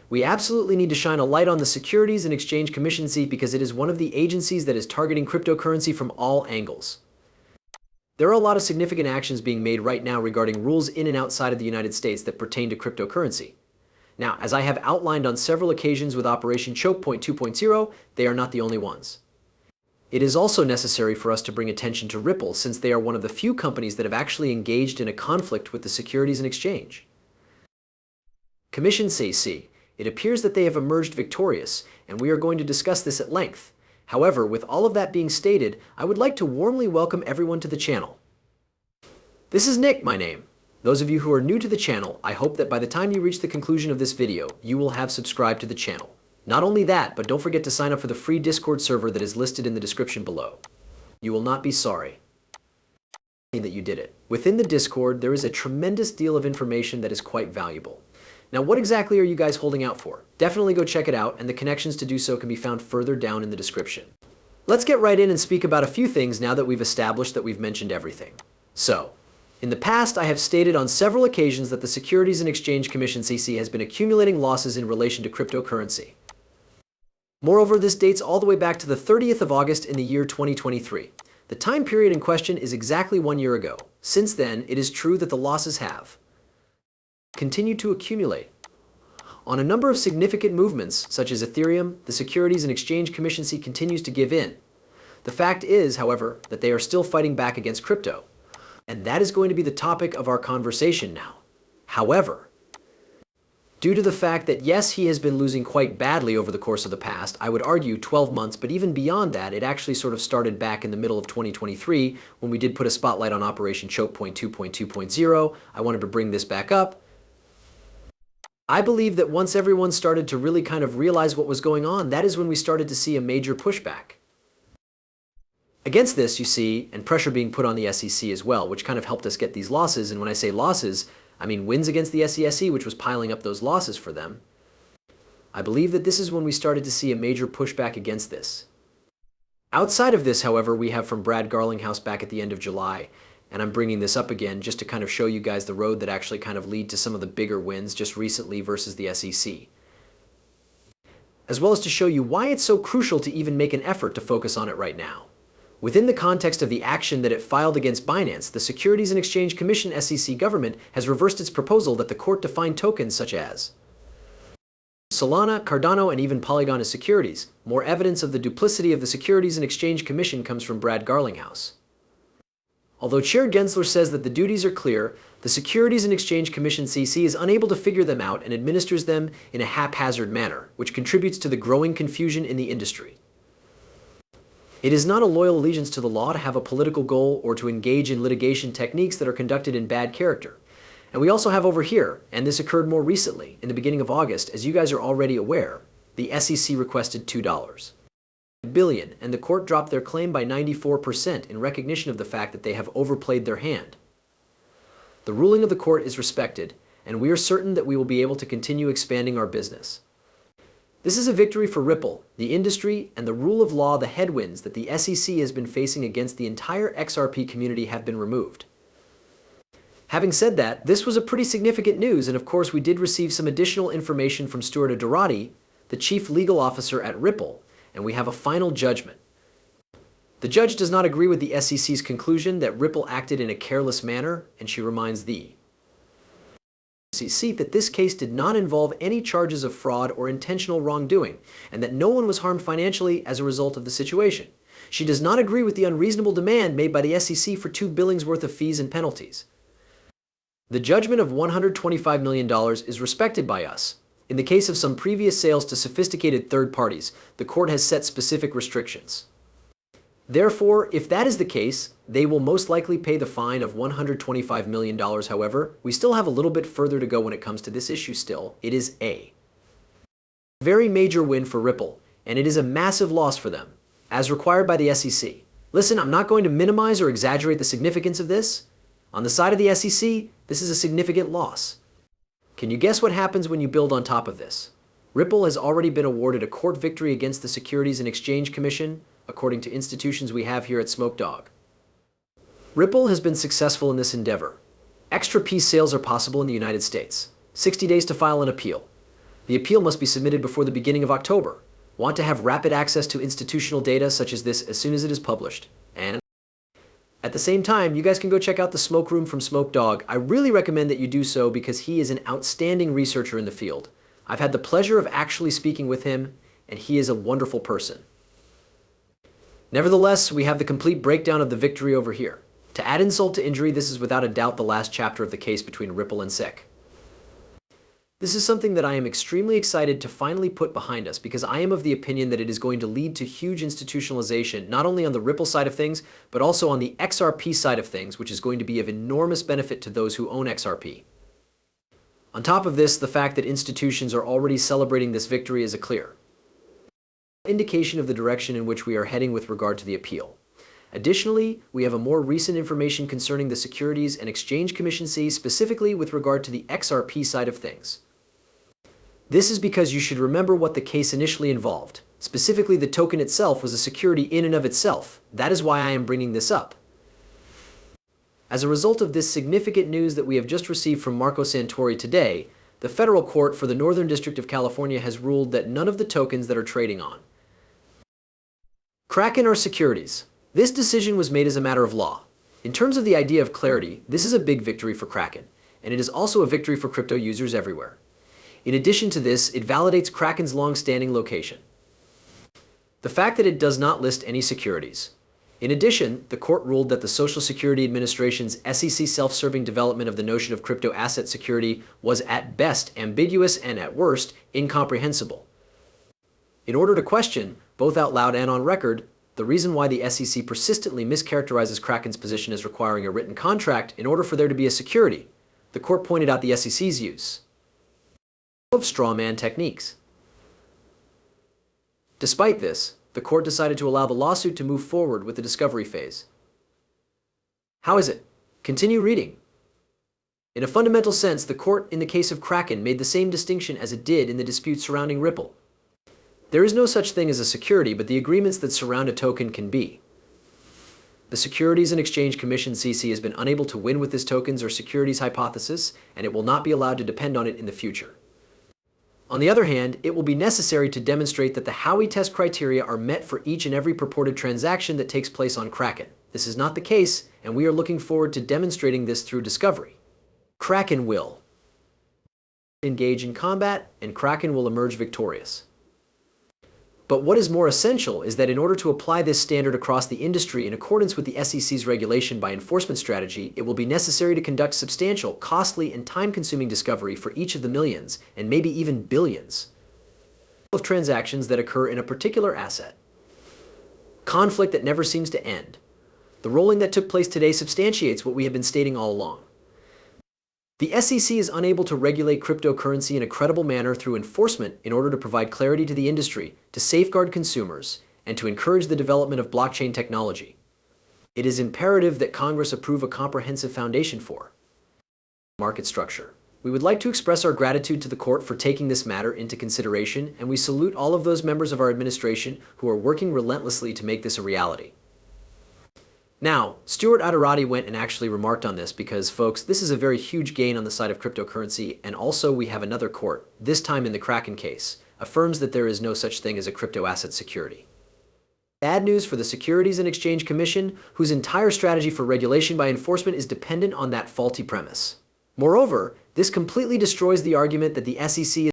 We absolutely need to shine a light on the Securities and Exchange Commission because it is one of the agencies that is targeting cryptocurrency from all angles. There are a lot of significant actions being made right now regarding rules in and outside of the United States that pertain to cryptocurrency. Now, as I have outlined on several occasions with Operation Choke Point 2.0, they are not the only ones. It is also necessary for us to bring attention to Ripple, since they are one of the few companies that have actually engaged in a conflict with the Securities and Exchange Commission (SEC). It appears that they have emerged victorious, and we are going to discuss this at length. However, with all of that being stated, I would like to warmly welcome everyone to the channel. This is Nick, my name. Those of you who are new to the channel, I hope that by the time you reach the conclusion of this video, you will have subscribed to the channel. Not only that, but don't forget to sign up for the free Discord server that is listed in the description below. You will not be sorry that you did it. Within the Discord, there is a tremendous deal of information that is quite valuable. Now, what exactly are you guys holding out for? Definitely go check it out, and the connections to do so can be found further down in the description. Let's get right in and speak about a few things now that we've established that we've mentioned everything. So, in the past, I have stated on several occasions that the Securities and Exchange Commission (SEC) has been accumulating losses in relation to cryptocurrency. Moreover, this dates all the way back to the 30th of August in the year 2023. The time period in question is exactly 1 year ago. Since then, it is true that the losses have continued to accumulate. On a number of significant movements, such as Ethereum, the Securities and Exchange Commission (SEC) continues to give in. The fact is, however, that they are still fighting back against crypto. And that is going to be the topic of our conversation now. However, due to the fact that yes, he has been losing quite badly over the course of the past, I would argue 12 months, but even beyond that, it actually sort of started back in the middle of 2023 when we did put a spotlight on Operation Choke Point 2.2.0. I wanted to bring this back up. I believe that once everyone started to really kind of realize what was going on, that is when we started to see a major pushback against this, you see, and pressure being put on the SEC as well, which kind of helped us get these losses. And when I say losses, I mean wins against the SEC, which was piling up those losses for them. I believe that this is when we started to see a major pushback against this. Outside of this, however, we have from Brad Garlinghouse back at the end of July, and I'm bringing this up again just to kind of show you guys the road that actually kind of lead to some of the bigger wins just recently versus the SEC. As well as to show you why it's so crucial to even make an effort to focus on it right now. Within the context of the action that it filed against Binance, the Securities and Exchange Commission (SEC) government has reversed its proposal that the court define tokens such as Solana, Cardano, and even Polygon as securities. More evidence of the duplicity of the Securities and Exchange Commission comes from Brad Garlinghouse. Although Chair Gensler says that the duties are clear, the Securities and Exchange Commission (SEC) is unable to figure them out and administers them in a haphazard manner, which contributes to the growing confusion in the industry. It is not a loyal allegiance to the law to have a political goal or to engage in litigation techniques that are conducted in bad character. And we also have over here, and this occurred more recently, in the beginning of August, as you guys are already aware, the SEC requested $2 billion, and the court dropped their claim by 94% in recognition of the fact that they have overplayed their hand. The ruling of the court is respected, and we are certain that we will be able to continue expanding our business. This is a victory for Ripple, the industry, and the rule of law. The headwinds that the SEC has been facing against the entire XRP community have been removed. Having said that, this was a pretty significant news, and of course we did receive some additional information from Stuart Adorati, the chief legal officer at Ripple, and we have a final judgment. The judge does not agree with the SEC's conclusion that Ripple acted in a careless manner, and she reminds the SEC that this case did not involve any charges of fraud or intentional wrongdoing, and that no one was harmed financially as a result of the situation. She does not agree with the unreasonable demand made by the SEC for $2 billion worth of fees and penalties. The judgment of $125 million is respected by us. In the case of some previous sales to sophisticated third parties, the court has set specific restrictions. Therefore, if that is the case, they will most likely pay the fine of $125 million. However, we still have a little bit further to go when it comes to this issue still. It is a very major win for Ripple, and it is a massive loss for them, as required by the SEC. Listen, I'm not going to minimize or exaggerate the significance of this. On the side of the SEC, this is a significant loss. Can you guess what happens when you build on top of this? Ripple has already been awarded a court victory against the Securities and Exchange Commission, according to institutions we have here at Smoke Dog. Ripple has been successful in this endeavor. XRP sales are possible in the United States. 60 days to file an appeal. The appeal must be submitted before the beginning of October. Want to have rapid access to institutional data such as this as soon as it is published. And at the same time, you guys can go check out the Smoke Room from Smoke Dog. I really recommend that you do so because he is an outstanding researcher in the field. I've had the pleasure of actually speaking with him, and he is a wonderful person. Nevertheless, we have the complete breakdown of the victory over here. To add insult to injury, this is without a doubt the last chapter of the case between Ripple and SEC. This is something that I am extremely excited to finally put behind us because I am of the opinion that it is going to lead to huge institutionalization, not only on the Ripple side of things, but also on the XRP side of things, which is going to be of enormous benefit to those who own XRP. On top of this, the fact that institutions are already celebrating this victory is a clear indication of the direction in which we are heading with regard to the appeal. Additionally, we have a more recent information concerning the Securities and Exchange Commission, specifically with regard to the XRP side of things. This is because you should remember what the case initially involved. Specifically, the token itself was a security in and of itself. That is why I am bringing this up. As a result of this significant news that we have just received from Marco Santori today, the federal court for the Northern District of California has ruled that none of the tokens that are trading on Kraken are securities. This decision was made as a matter of law. In terms of the idea of clarity, this is a big victory for Kraken, and it is also a victory for crypto users everywhere. In addition to this, it validates Kraken's long-standing location. The fact that it does not list any securities. In addition, the court ruled that the Social Security Administration's SEC self-serving development of the notion of crypto asset security was at best ambiguous and at worst incomprehensible. In order to question, both out loud and on record, the reason why the SEC persistently mischaracterizes Kraken's position as requiring a written contract in order for there to be a security, the court pointed out the SEC's use of straw man techniques. Despite this, the court decided to allow the lawsuit to move forward with the discovery phase. How is it? Continue reading. In a fundamental sense, the court in the case of Kraken made the same distinction as it did in the dispute surrounding Ripple. There is no such thing as a security, but the agreements that surround a token can be. The Securities and Exchange Commission (SEC) has been unable to win with this tokens or securities hypothesis, and it will not be allowed to depend on it in the future. On the other hand, it will be necessary to demonstrate that the Howey test criteria are met for each and every purported transaction that takes place on Kraken. This is not the case, and we are looking forward to demonstrating this through discovery. Kraken will engage in combat, and Kraken will emerge victorious. But what is more essential is that in order to apply this standard across the industry in accordance with the SEC's regulation by enforcement strategy, it will be necessary to conduct substantial, costly, and time-consuming discovery for each of the millions, and maybe even billions, of transactions that occur in a particular asset. Conflict that never seems to end. The ruling that took place today substantiates what we have been stating all along. The SEC is unable to regulate cryptocurrency in a credible manner through enforcement in order to provide clarity to the industry, to safeguard consumers, and to encourage the development of blockchain technology. It is imperative that Congress approve a comprehensive foundation for market structure. We would like to express our gratitude to the court for taking this matter into consideration, and we salute all of those members of our administration who are working relentlessly to make this a reality. Now, Stuart Aderati went and actually remarked on this because, folks, this is a very huge gain on the side of cryptocurrency, and also we have another court, this time in the Kraken case, affirms that there is no such thing as a crypto asset security. Bad news for the Securities and Exchange Commission, whose entire strategy for regulation by enforcement is dependent on that faulty premise. Moreover, this completely destroys the argument that the SEC is